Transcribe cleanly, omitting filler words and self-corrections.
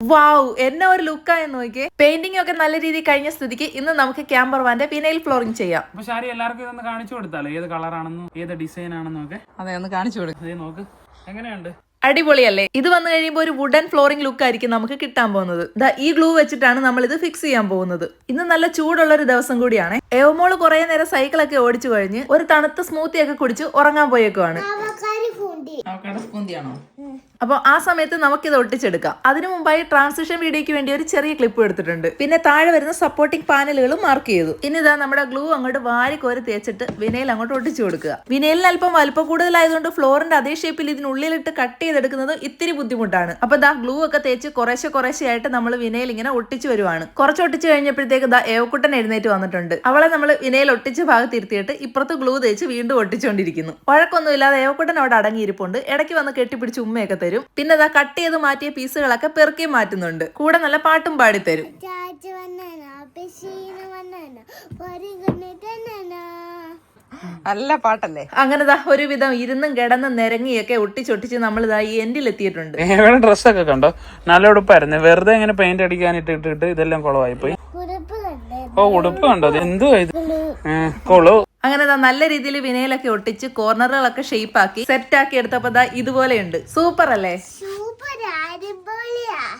വാവ്, എന്നെ ഒരു ലുക്കായെന്ന് നോക്കിയേ. പെയിന്റിംഗ് ഒക്കെ നല്ല രീതിയിൽ കഴിഞ്ഞ സ്ഥിതിക്ക് ഇന്ന് നമുക്ക് ക്യാമ്പർ വാന്റെ വിനൈൽ ഫ്ലോറിംഗ് ചെയ്യാം. അപ്പൊ ഷാരി എല്ലാവർക്കും ഇതൊന്ന് കാണിച്ചു കൊടുത്താലോ, ഏത് കളറാണെന്നും ഏത് ഡിസൈൻ ആണെന്നും ഒക്കെ. അതെ, ഒന്ന് കാണിച്ചു കൊടുക്കും. നോക്ക് എങ്ങനെയുണ്ട്. അടിപൊളിയല്ലേ? ഇത് വന്നു കഴിയുമ്പോൾ ഒരു വുഡൻ ഫ്ലോറിംഗ് ലുക്ക് ആയിരിക്കും നമുക്ക് കിട്ടാൻ പോകുന്നത്. ഈ ഗ്ലൂ വെച്ചിട്ടാണ് നമ്മൾ ഇത് ഫിക്സ് ചെയ്യാൻ പോകുന്നത്. ഇന്ന് നല്ല ചൂടുള്ള ഒരു ദിവസം കൂടിയാണ്. എവമോള് കുറെ നേരം സൈക്കിളൊക്കെ ഓടിച്ചു കഴിഞ്ഞ് ഒരു തണുത്ത സ്മൂത്തി ഒക്കെ കുടിച്ച് ഉറങ്ങാൻ പോയേക്കുവാണ്. അപ്പൊ ആ സമയത്ത് നമുക്കിത് ഒട്ടിച്ചെടുക്കാം. അതിനു മുമ്പായി ട്രാൻസിഷൻ വീഡിയോയ്ക്ക് വേണ്ടി ഒരു ചെറിയ ക്ലിപ്പ് എടുത്തിട്ടുണ്ട്. പിന്നെ താഴെ വരുന്ന സപ്പോർട്ടിംഗ് പാനലുകളും മാർക്ക് ചെയ്തു. ഇനി ഇതാ നമ്മുടെ ഗ്ലൂ അങ്ങോട്ട് വാരി കോരി തേച്ചിട്ട് വിനയിൽ അങ്ങോട്ട് ഒട്ടിച്ചു കൊടുക്കുക. വിനയിലിന് അല്പം വലുപ്പം കൂടുതലായതുകൊണ്ട് ഫ്ലോറിന്റെ അതേ ഷേപ്പിൽ ഇതിനുള്ളിലിട്ട് കട്ട് ചെയ്തെടുക്കുന്നത് ഇത്തിരി ബുദ്ധിമുട്ടാണ്. അപ്പൊ ഗ്ലൂ ഒക്കെ തേച്ച് കുറേശ്ശെ ആയിട്ട് നമ്മൾ വിനയിൽ ഇങ്ങനെ ഒട്ടിച്ചു വരുവാണ്. കുറച്ച് ഒട്ടിച്ചു കഴിഞ്ഞപ്പോഴത്തേക്ക് ഏവക്കുട്ടൻ എഴുന്നേറ്റ് വന്നിട്ടുണ്ട്. അവളെ നമ്മൾ വിനയിൽ ഒട്ടിച്ച ഭാഗത്ത് ഇരുത്തിയിട്ട് ഇപ്പുറത്ത് ഗ്ലൂ തേച്ച് വീണ്ടും ഒട്ടിച്ചുകൊണ്ടിരിക്കുന്നു. വഴക്കൊന്നുമില്ലാതെ ഏവക്കുട്ടൻ അവിടെ അടങ്ങിയിരിപ്പുണ്ട്. ഇടയ്ക്ക് വന്ന് കെട്ടിപ്പിടിച്ച് ഉമ്മയൊക്കെ തരും. പിന്നെ കട്ട് ചെയ്ത് മാറ്റിയ പീസുകളൊക്കെ പെറുക്കി മാറ്റുന്നുണ്ട്. കൂടെ നല്ല പാട്ടും പാടിത്തരും. നല്ല പാട്ടല്ലേ? അങ്ങനെ ഒരുവിധം ഇരുന്നും കിടന്നും നിരങ്ങിയൊക്കെ ഒട്ടിച്ചൊട്ടിച്ച് നമ്മൾ ഈ എൻഡിലെത്തിയിട്ടുണ്ട്. ഡ്രസ്സൊക്കെ കണ്ടോ, നല്ല ഉടുപ്പായിരുന്നു. വെറുതെ ഇങ്ങനെ പെയിന്റ് അടിക്കാനിട്ടിട്ട് ഇതെല്ലാം കുളമായി പോയി. ഓ, ഉടുപ്പ് കണ്ടോ, എന്തുവാ ഇത്, കൊളു. അങ്ങനെ നല്ല രീതിയിൽ വിനയിലൊക്കെ ഒട്ടിച്ച് കോർണറുകളൊക്കെ ഷേപ്പ് ആക്കി സെറ്റ് ആക്കി എടുത്തപ്പോ ഇതുപോലെയുണ്ട്. സൂപ്പർ അല്ലേ?